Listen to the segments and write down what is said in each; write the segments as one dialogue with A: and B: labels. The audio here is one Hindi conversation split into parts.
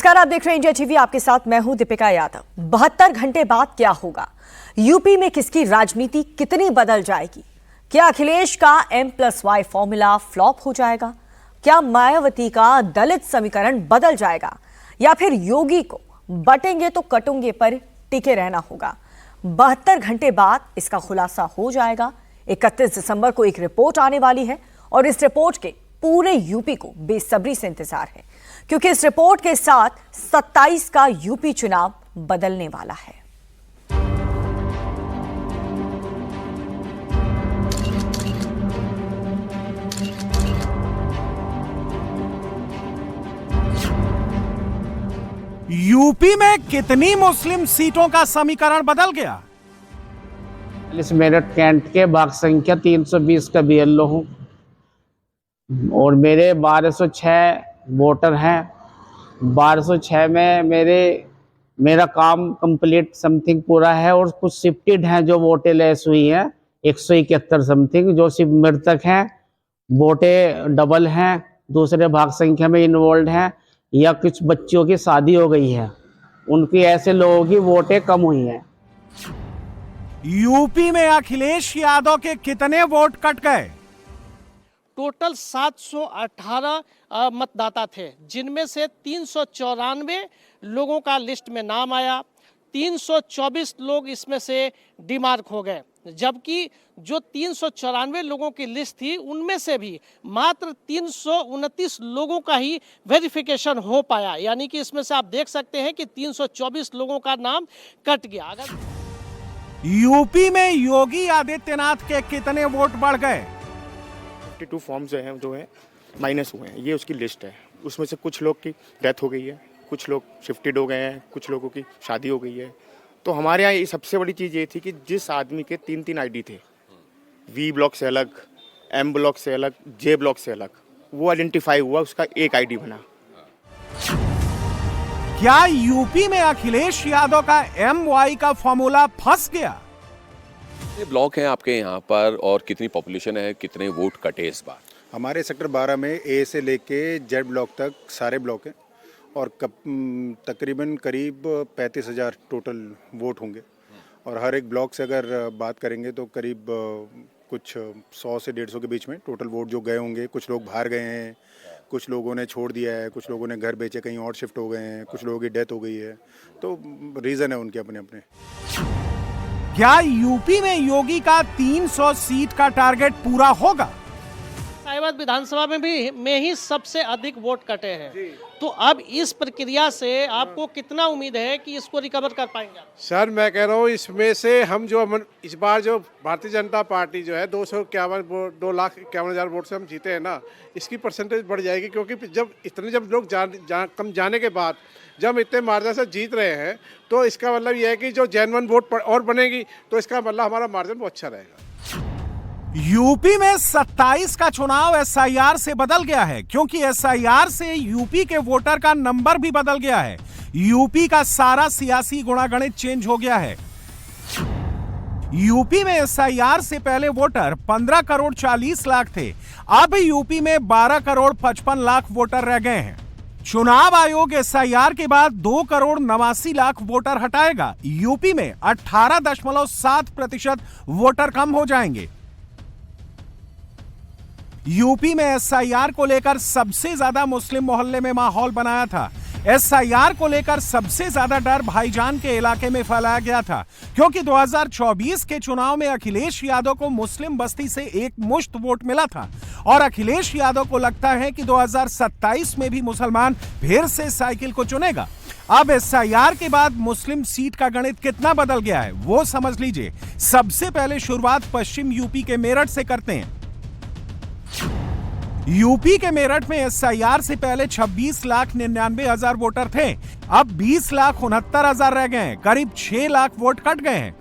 A: नमस्कार, आप देख रहे हैं इंडिया टीवी। आपके साथ मैं हूं दीपिका यादव। 72 घंटे बाद क्या होगा? यूपी में किसकी राजनीति कितनी बदल जाएगी? क्या अखिलेश का M+Y फॉर्मूला फ्लॉप हो जाएगा? क्या मायावती का दलित समीकरण बदल जाएगा? या फिर योगी को बटेंगे तो कटूंगे पर टिके रहना होगा? 72 घंटे बाद इसका खुलासा हो जाएगा। 31 दिसंबर को एक रिपोर्ट आने वाली है और इस रिपोर्ट के पूरे यूपी को बेसब्री से इंतजार है, क्योंकि इस रिपोर्ट के साथ 27 का यूपी चुनाव बदलने वाला है।
B: यूपी में कितनी मुस्लिम सीटों का समीकरण बदल गया?
C: इस मेरठ कैंट के भाग संख्या 320 का BLO हूँ और मेरे 1206 वोटर हैं। 1206 में मेरा काम कंप्लीट समथिंग पूरा है और कुछ शिफ्टेड हैं जो वोटें लेस हुई हैं 171 समथिंग, जो सिर्फ मृतक हैं, वोटें डबल हैं, दूसरे भाग संख्या में इन्वॉल्व हैं, या कुछ बच्चों की शादी हो गई है, उनकी ऐसे लोगों की वोटें कम हुई हैं।
B: यूपी में अखिलेश यादव के कितने वोट कट गए?
D: टोटल 718 मतदाता थे, जिनमें से 394 लोगों का लिस्ट में नाम आया। 324 लोग इसमें से डिमार्क हो गए, जबकि जो 394 लोगों की लिस्ट थी उनमें से भी मात्र 329 लोगों का ही वेरिफिकेशन हो पाया। यानी कि इसमें से आप देख सकते हैं कि 324 लोगों का नाम कट गया। अगर
B: यूपी में योगी आदित्यनाथ के कितने वोट बढ़ गए?
E: 52 फॉर्म्स जो है माइनस हुए हैं, ये उसकी लिस्ट है। उसमें से कुछ लोग की डेथ हो गई है, कुछ लोग शिफ्टेड हो गए हैं, कुछ लोगों की शादी हो गई है। तो हमारे यहाँ ये सबसे बड़ी चीज़ ये थी कि जिस आदमी के 3 ID थे, V ब्लॉक से अलग, M ब्लॉक से अलग, J ब्लॉक से अलग, वो आइडेंटिफाई हुआ, उसका एक ID बना।
B: क्या यूपी में अखिलेश यादव का MY का फॉर्मूला फंस गया?
F: कितने ब्लॉक हैं आपके यहाँ पर और कितनी पॉपुलेशन है, कितने वोट कटे इस बार?
G: हमारे सेक्टर 12 में A से लेके Z ब्लॉक तक सारे ब्लॉक हैं और तकरीबन करीब 35,000 टोटल वोट होंगे। और हर एक ब्लॉक से अगर बात करेंगे तो करीब कुछ 100 से 150 के बीच में टोटल वोट जो गए होंगे। कुछ लोग बाहर गए हैं, कुछ लोगों ने छोड़ दिया है, कुछ लोगों ने घर बेचे कहीं और शिफ्ट हो गए हैं, कुछ लोगों की डेथ हो गई है। तो रीज़न है उनके अपने अपने।
B: क्या यूपी में योगी का 300 सीट का टारगेट पूरा होगा?
D: साहिबाद विधानसभा में ही सबसे अधिक वोट कटे हैं। तो अब इस प्रक्रिया से आपको कितना उम्मीद है कि इसको रिकवर कर पाएंगे?
H: सर मैं कह रहा हूँ इसमें से हम जो इस बार जो भारतीय जनता पार्टी जो है 2,51,000 वोट से हम जीते हैं ना, इसकी परसेंटेज बढ़ जाएगी। क्योंकि जब लोग कम जाने के बाद जब इतने मार्जिन से जीत रहे हैं, तो इसका मतलब यह है कि जो जेन्युइन वोट और बनेगी, तो इसका मतलब हमारा मार्जिन बहुत अच्छा रहेगा।
B: यूपी में 27 का चुनाव SIR से बदल गया है, क्योंकि SIR से यूपी के वोटर का नंबर भी बदल गया है। यूपी का सारा सियासी गुणागणित चेंज हो गया है। यूपी में SIR से पहले वोटर 15 करोड़ 40 लाख थे, अब यूपी में 12 करोड़ 55 लाख वोटर रह गए हैं। चुनाव आयोग SIR के बाद 2 करोड़ 89 लाख वोटर हटाएगा। यूपी में 18.7% वोटर कम हो जाएंगे। यूपी में SIR को लेकर सबसे ज्यादा मुस्लिम मोहल्ले में माहौल बनाया था। SIR को लेकर सबसे ज्यादा डर भाईजान के इलाके में फैलाया गया था, क्योंकि 2024 के चुनाव में अखिलेश यादव को मुस्लिम बस्ती से एक मुश्त वोट मिला था और अखिलेश यादव को लगता है कि 2027 में भी मुसलमान फिर से साइकिल को चुनेगा। अब SIR के बाद मुस्लिम सीट का गणित कितना बदल गया है वो समझ लीजिए। सबसे पहले शुरुआत पश्चिम यूपी के मेरठ से करते हैं। यूपी के मेरठ में SIR से पहले 26,99,000 वोटर थे, अब 20,69,000 रह गए हैं। करीब 6 लाख वोट कट गए हैं।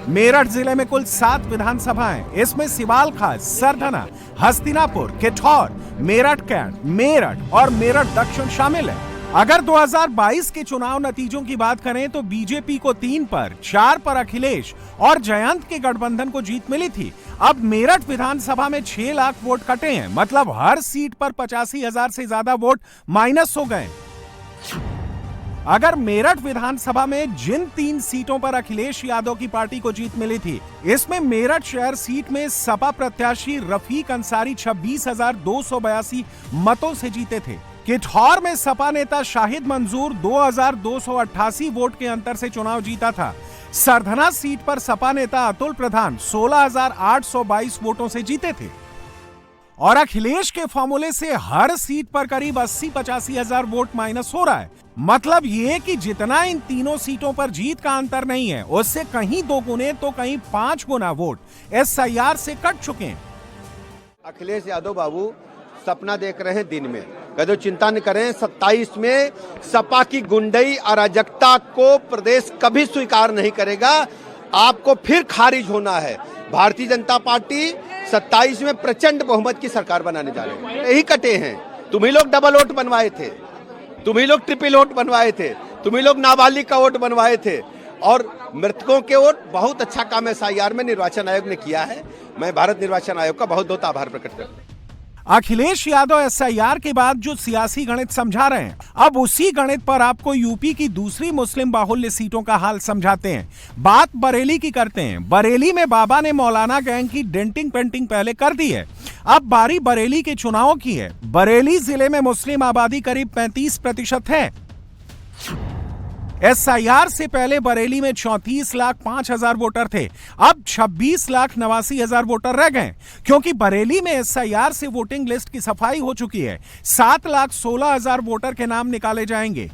B: मेरठ जिले में कुल 7 विधानसभाएं, इसमें सिवाल खास, सरधना, हस्तिनापुर, किठौर, मेरठ कैंट, मेरठ और मेरठ दक्षिण शामिल है। अगर 2022 के चुनाव नतीजों की बात करें तो बीजेपी को 3 पर, 4 पर अखिलेश और जयंत के गठबंधन को जीत मिली थी। अब मेरठ विधानसभा में 6 लाख वोट कटे हैं, मतलब हर सीट पर 85,000 से ज्यादा वोट माइनस हो गए। अगर मेरठ विधानसभा में जिन 3 सीटों पर अखिलेश यादव की पार्टी को जीत मिली थी, इसमें मेरठ शहर सीट में सपा प्रत्याशी रफीक अंसारी 26,282 मतों से जीते थे। किठौर में सपा नेता शाहिद मंजूर 2,288 वोट के अंतर से चुनाव जीता था। सरधना सीट पर सपा नेता अतुल प्रधान 16,822 वोटों से जीते थे। और अखिलेश के फॉर्मूले से हर सीट पर करीब 80-85 हजार वोट माइनस हो रहा है। मतलब ये कि जितना इन तीनों सीटों पर जीत का अंतर नहीं है, उससे कहीं 2 गुने तो कहीं 5 गुना वोट SIR से कट चुके हैं।
I: अखिलेश यादव बाबू सपना देख रहे हैं दिन में, कदो चिंता न करें। 27 में सपा की गुंडई अराजकता को प्रदेश कभी स्वीकार नहीं करेगा। आपको फिर खारिज होना है। भारतीय जनता पार्टी 27 में प्रचंड बहुमत की सरकार बनाने जा रहे हैं। यही कटे हैं। तुम ही लोग डबल वोट बनवाए थे, तुम ही लोग ट्रिपल वोट बनवाए थे, तुम ही लोग नाबालिग का वोट बनवाए थे और मृतकों के वोट। बहुत अच्छा काम SIR में निर्वाचन आयोग ने किया है। मैं भारत निर्वाचन आयोग का बहुत बहुत आभार प्रकट करता हूं।
B: अखिलेश यादव SIR के बाद जो सियासी गणित समझा रहे हैं, अब उसी गणित पर आपको यूपी की दूसरी मुस्लिम बाहुल्य सीटों का हाल समझाते हैं। बात बरेली की करते हैं। बरेली में बाबा ने मौलाना गैंग की डेंटिंग पेंटिंग पहले कर दी है, अब बारी बरेली के चुनाव की है। बरेली जिले में मुस्लिम आबादी करीब 35% है। SIR से पहले बरेली में 34,05,000 वोटर थे, अब 26,89,000 वोटर रह गए, क्योंकि बरेली में SIR से वोटिंग लिस्ट की सफाई हो चुकी है। 7,16,000 वोटर के नाम निकाले जाएंगे।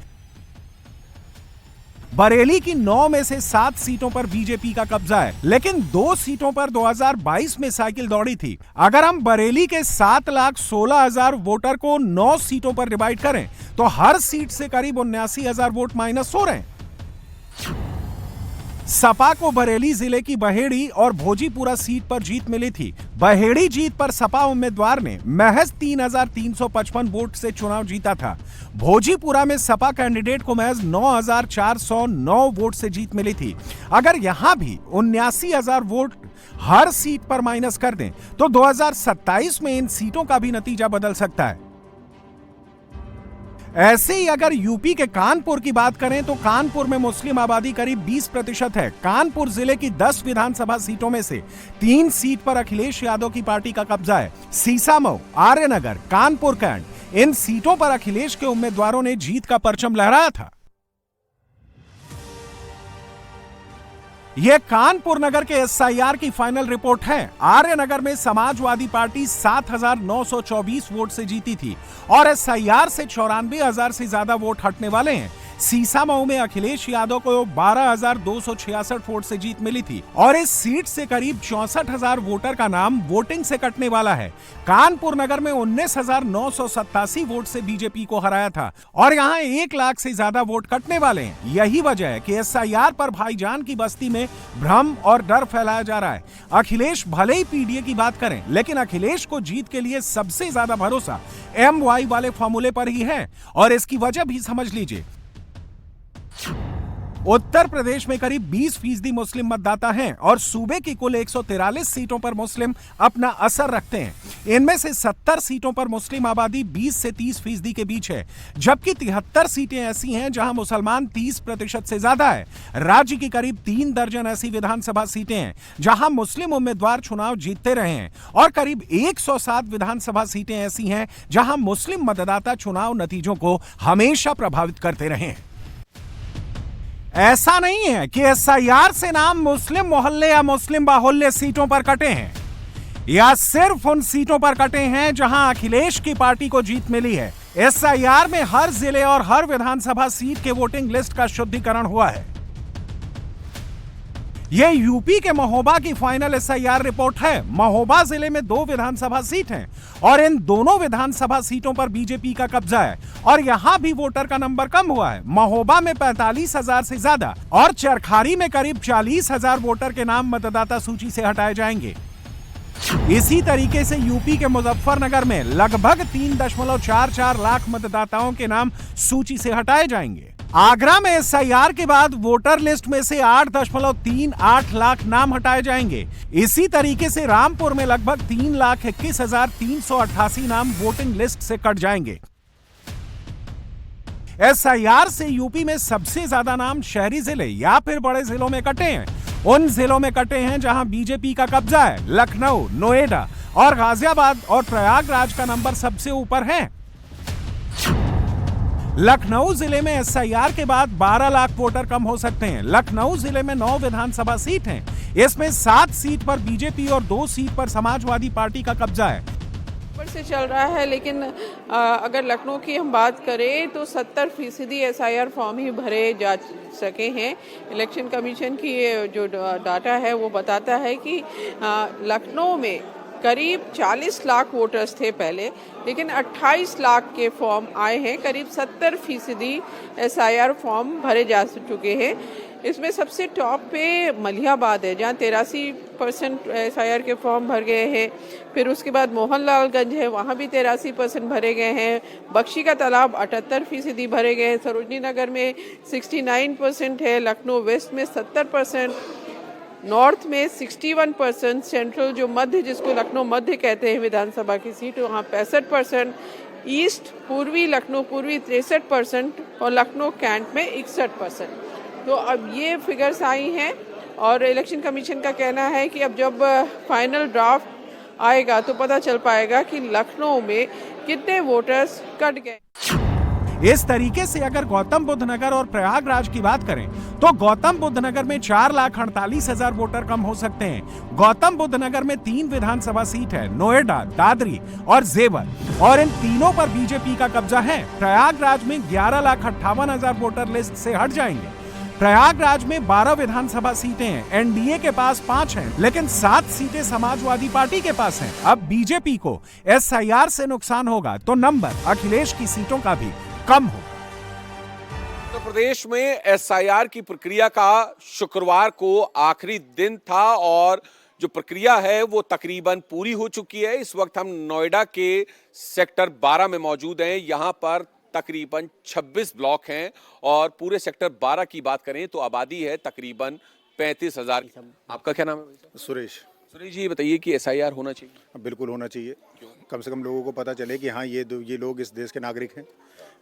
B: बरेली की 9 में से 7 सीटों पर बीजेपी का कब्जा है, लेकिन 2 सीटों पर 2022 में साइकिल दौड़ी थी। अगर हम बरेली के 7,16,000 वोटर को 9 सीटों पर डिवाइड करें तो हर सीट से करीब 79,000 वोट माइनस हो रहे हैं। सपा को बरेली जिले की बहेड़ी और भोजीपुरा सीट पर जीत मिली थी। बहेड़ी जीत पर सपा उम्मीदवार ने महज 3,355 वोट से चुनाव जीता था। भोजीपुरा में सपा कैंडिडेट को महज 9,409 वोट से जीत मिली थी। अगर यहां भी 79,000 वोट हर सीट पर माइनस कर दें तो 2027 में इन सीटों का भी नतीजा बदल सकता है। ऐसे ही अगर यूपी के कानपुर की बात करें तो कानपुर में मुस्लिम आबादी करीब 20% है। कानपुर जिले की 10 विधानसभा सीटों में से 3 सीट पर अखिलेश यादव की पार्टी का कब्जा है। सीसामऊ, आर्यनगर, कानपुर कैंट, इन सीटों पर अखिलेश के उम्मीदवारों ने जीत का परचम लहराया था। यह कानपुर नगर के SIR की फाइनल रिपोर्ट है। आर्यनगर में समाजवादी पार्टी 7,924 वोट से जीती थी और SIR से 94,000 से ज्यादा वोट हटने वाले हैं। सीसामऊ में अखिलेश यादव को 12,266 वोट से जीत मिली थी और इस सीट से करीब 64,000 वोटर का नाम वोटिंग से कटने वाला है। कानपुर नगर में 19,987 वोट से बीजेपी को हराया था और यहां 1 लाख से ज्यादा वोट कटने वाले हैं। यही वजह है कि SIR पर भाईजान की बस्ती में भ्रम और डर फैलाया जा रहा है। अखिलेश भले ही PDA की बात करें, लेकिन अखिलेश को जीत के लिए सबसे ज्यादा भरोसा MY वाले फॉर्मूले पर ही है और इसकी वजह भी समझ लीजिए। उत्तर प्रदेश में करीब 20% मुस्लिम मतदाता हैं और सूबे की कुल 143 सीटों पर मुस्लिम अपना असर रखते हैं। इनमें से 70 सीटों पर मुस्लिम आबादी 20 से 30% के बीच है, जबकि 73 सीटें ऐसी हैं जहां मुसलमान 30% से ज्यादा है। राज्य की करीब 3 दर्जन ऐसी विधानसभा सीटें हैं जहां मुस्लिम उम्मीदवार चुनाव जीतते रहे हैं और करीब 107 विधानसभा सीटें ऐसी हैं जहां मुस्लिम मतदाता चुनाव नतीजों को हमेशा प्रभावित करते रहे हैं। ऐसा नहीं है कि SIR से नाम मुस्लिम मोहल्ले या मुस्लिम बाहुल्य सीटों पर कटे हैं, या सिर्फ उन सीटों पर कटे हैं जहां अखिलेश की पार्टी को जीत मिली है। SIR में हर जिले और हर विधानसभा सीट के वोटिंग लिस्ट का शुद्धिकरण हुआ है। यह यूपी के महोबा की फाइनल SIR रिपोर्ट है। महोबा जिले में 2 विधानसभा सीट हैं और इन दोनों विधानसभा सीटों पर बीजेपी का कब्जा है और यहां भी वोटर का नंबर कम हुआ है। महोबा में 45,000 से ज्यादा और चरखारी में करीब 40,000 वोटर के नाम मतदाता सूची से हटाए जाएंगे। इसी तरीके से यूपी के मुजफ्फरनगर में लगभग 3.44 लाख मतदाताओं के नाम सूची से हटाए जाएंगे। आगरा में एसआईआर के बाद वोटर लिस्ट में से 8.38 लाख नाम हटाए जाएंगे। इसी तरीके से रामपुर में लगभग 3,21,388 नाम वोटिंग लिस्ट से कट जाएंगे। एसआईआर से यूपी में सबसे ज्यादा नाम शहरी जिले या फिर बड़े जिलों में कटे हैं। उन जिलों में कटे हैं जहां बीजेपी का कब्जा है। लखनऊ, नोएडा और गाजियाबाद और प्रयागराज का नंबर सबसे ऊपर है। लखनऊ जिले में एसआईआर के बाद 12 लाख वोटर कम हो सकते हैं। लखनऊ जिले में 9 विधानसभा सीट हैं। इसमें 7 सीट पर बीजेपी और 2 सीट पर समाजवादी पार्टी का कब्जा है।
J: ऊपर से चल रहा है, लेकिन अगर लखनऊ की हम बात करें तो 70% एसआईआर फॉर्म ही भरे जा सके हैं। इलेक्शन कमीशन की जो डाटा है वो बताता है कि लखनऊ में करीब 40 लाख वोटर्स थे पहले, लेकिन 28 लाख के फॉर्म आए हैं। करीब 70% एसआईआर फॉर्म भरे जा चुके हैं। इसमें सबसे टॉप पे मलिहाबाद है, जहाँ 83% एसआईआर के फॉर्म भर गए हैं। फिर उसके बाद मोहनलालगंज है, वहाँ भी 83% भरे गए हैं। बख्शी का तालाब 78% भरे गए हैं। सरोजनी नगर में 69% है। लखनऊ वेस्ट में 70%, नॉर्थ में 61%, सेंट्रल जो मध्य, जिसको लखनऊ मध्य कहते हैं विधानसभा की सीट, वहाँ 65%, ईस्ट पूर्वी लखनऊ पूर्वी 63% और लखनऊ कैंट में 61%। तो अब ये फिगर्स आई हैं और इलेक्शन कमीशन का कहना है कि अब जब फाइनल ड्राफ्ट आएगा तो पता चल पाएगा कि लखनऊ में कितने वोटर्स कट गए।
B: इस तरीके से अगर गौतम बुद्ध नगर और प्रयागराज की बात करें तो गौतम बुद्ध नगर में 4,48,000 वोटर कम हो सकते हैं। गौतम बुद्ध नगर में 3 विधानसभा सीट है, नोएडा, दादरी और जेवर, और इन तीनों पर बीजेपी का कब्जा है। प्रयागराज में 11,58,000 वोटर लिस्ट से हट जाएंगे। प्रयागराज में 12 विधानसभा सीटें हैं। एनडीए के पास 5 हैं, लेकिन 7 सीटें समाजवादी पार्टी के पास हैं। अब बीजेपी को एसआईआर से नुकसान होगा तो नंबर अखिलेश की सीटों का भी कम हो।
F: उत्तर प्रदेश में एसआईआर की प्रक्रिया का शुक्रवार को आखिरी दिन था और जो प्रक्रिया है वो तकरीबन पूरी हो चुकी है। इस वक्त हम नोएडा के सेक्टर 12 में मौजूद हैं। यहाँ पर तकरीबन 26 ब्लॉक हैं और पूरे सेक्टर 12 की बात करें तो आबादी है तकरीबन 35,000। आपका क्या नाम है?
G: सुरेश
F: जी, बताइए कि एसआईआर होना चाहिए?
G: बिल्कुल होना चाहिए। कम से कम लोगों को पता चले कि हाँ ये लोग इस देश के नागरिक हैं,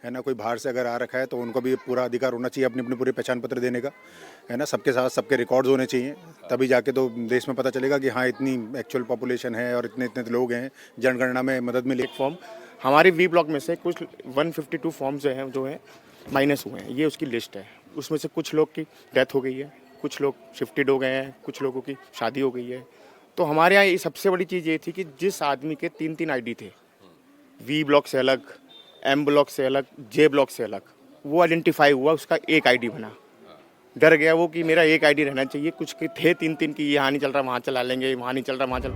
G: है ना। कोई बाहर से अगर आ रखा है तो उनको भी पूरा अधिकार होना चाहिए अपने पूरे पहचान पत्र देने का, है ना। सबके साथ सबके रिकॉर्ड्स होने चाहिए, तभी जाके तो देश में पता चलेगा कि हाँ इतनी एक्चुअल पॉपुलेशन है और इतने इतने लोग हैं, जनगणना में मदद मिली।
E: एक फॉर्म हमारे वी ब्लॉक में से कुछ 152 फॉर्म्स जो हैं माइनस हुए हैं। ये उसकी लिस्ट है। उसमें से कुछ लोग की डेथ हो गई है, कुछ लोग शिफ्टेड हो गए हैं, कुछ लोगों की शादी हो गई है। तो हमारे यहाँ ये सबसे बड़ी चीज़ ये थी कि जिस आदमी के 3 आईडी थे, वी ब्लॉक से अलग, एम ब्लॉक से अलग, जे ब्लॉक से अलग, वो आइडेंटिफाई हुआ, उसका एक आईडी बना। डर गया वो कि मेरा एक आईडी रहना चाहिए। कुछ के थे 3 की, यहाँ नहीं चल रहा वहाँ चला लेंगे, वहाँ नहीं चल रहा वहाँ चल।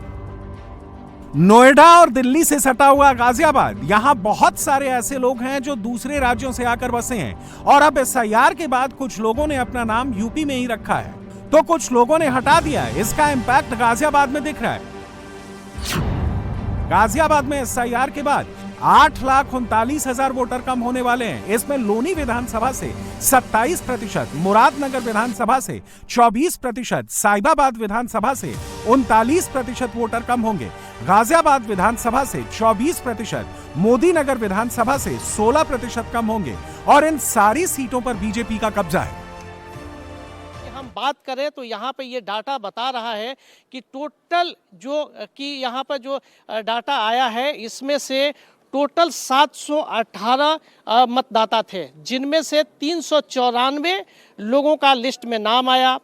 B: नोएडा और दिल्ली से सटा हुआ गाजियाबाद, यहाँ बहुत सारे ऐसे लोग हैं जो दूसरे राज्यों से आकर बसे हैं और अब एसआईआर के बाद कुछ लोगों ने अपना नाम यूपी में ही रखा है तो कुछ लोगों ने हटा दिया है। इसका इम्पैक्ट गाजियाबाद में दिख रहा है। गाजियाबाद में एसआईआर के बाद 8,39,000 वोटर कम होने वाले हैं। इसमें लोनी विधानसभा से 27%, मुरादनगर विधानसभा से 24%, साहिबाबाद विधानसभा से 39% वोटर कम होंगे। गाजियाबाद विधानसभा से 24%, मोदीनगर विधानसभा से 16% कम होंगे और इन सारी सीटों पर बीजेपी का कब्जा है।
D: हम बात करें तो यहाँ पे ये डाटा बता रहा है कि टोटल जो कि यहाँ पर जो डाटा आया है इसमें से टोटल 718 मतदाता थे, जिनमें से 394 लोगों का लिस्ट में नाम आया।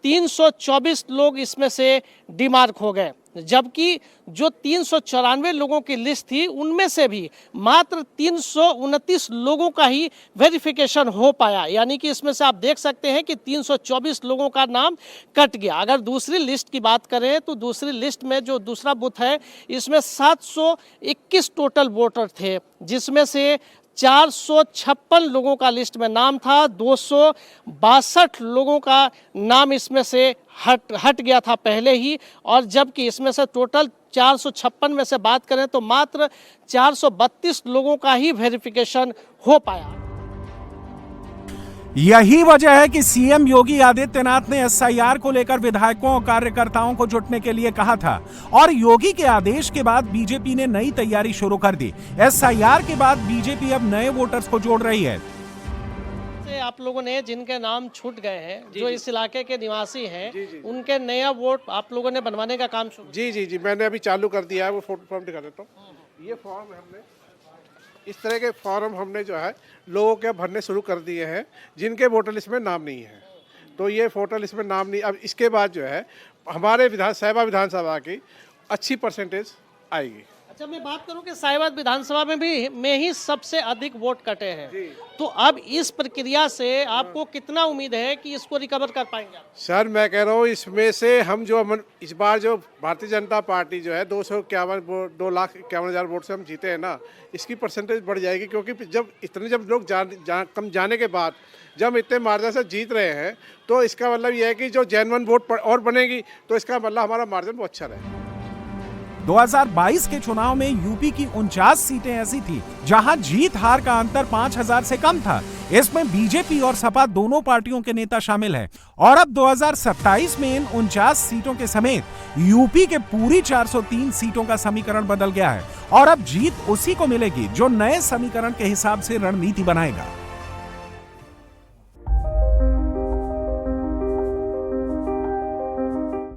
D: 324 लोग इसमें से डिमार्क हो गए, जबकि जो 394 लोगों की लिस्ट थी उनमें से भी मात्र 329 लोगों का ही वेरिफिकेशन हो पाया। यानी कि इसमें से आप देख सकते हैं कि 324 लोगों का नाम कट गया। अगर दूसरी लिस्ट की बात करें तो दूसरी लिस्ट में जो दूसरा बूथ है इसमें 721 टोटल वोटर थे, जिसमें से 456 लोगों का लिस्ट में नाम था, 262 लोगों का नाम इसमें से हट गया था पहले ही, और जबकि इसमें से टोटल 456 में से बात करें तो मात्र 432 लोगों का ही वेरिफिकेशन हो पाया।
B: यही वजह है कि सीएम योगी आदित्यनाथ ने एसआईआर को लेकर विधायकों और कार्यकर्ताओं को जुटने के लिए कहा था, और योगी के आदेश के बाद बीजेपी ने नई तैयारी शुरू कर दी। एसआईआर के बाद बीजेपी अब नए वोटर्स को जोड़ रही है।
D: आप लोगों ने जिनके नाम छूट गए हैं, जो इस इलाके के निवासी हैं, उनके नया वोट आप लोगों ने बनवाने का काम शुरू?
H: जी, मैंने अभी चालू कर दिया है। वो फॉर्म दिखा देता हूँ। ये फॉर्म हमने इस तरह के फॉर्म हमने जो है लोगों के भरने शुरू कर दिए हैं जिनके वोटर लिस्ट में नाम नहीं है। तो ये वोटर लिस्ट में नाम नहीं, अब इसके बाद जो है हमारे विधानसभा की अच्छी परसेंटेज आएगी।
D: अच्छा, मैं बात करूं कि साहिबाद विधानसभा में ही सबसे अधिक वोट कटे हैं, तो अब इस प्रक्रिया से आपको कितना उम्मीद है कि इसको रिकवर कर पाएंगे?
H: सर, मैं कह रहा हूँ इसमें से हम इस बार जो भारतीय जनता पार्टी जो है 2,51,000 वोट से हम जीते हैं ना, इसकी परसेंटेज बढ़ जाएगी। क्योंकि जब लोग कम जाने के बाद जब इतने मार्जिन से जीत रहे हैं, तो इसका मतलब यह है कि जो जेन्युइन वोट और बनेगी, तो इसका मतलब हमारा मार्जिन वो अच्छा रहेगा।
B: 2022 के चुनाव में यूपी की 49 सीटें ऐसी थी जहां जीत हार का अंतर 5,000 से कम था। इसमें बीजेपी और सपा दोनों पार्टियों के नेता शामिल हैं। और अब 2027 में इन 49 सीटों के समेत यूपी के पूरी 403 सीटों का समीकरण बदल गया है, और अब जीत उसी को मिलेगी जो नए समीकरण के हिसाब से रणनीति बनाएगा।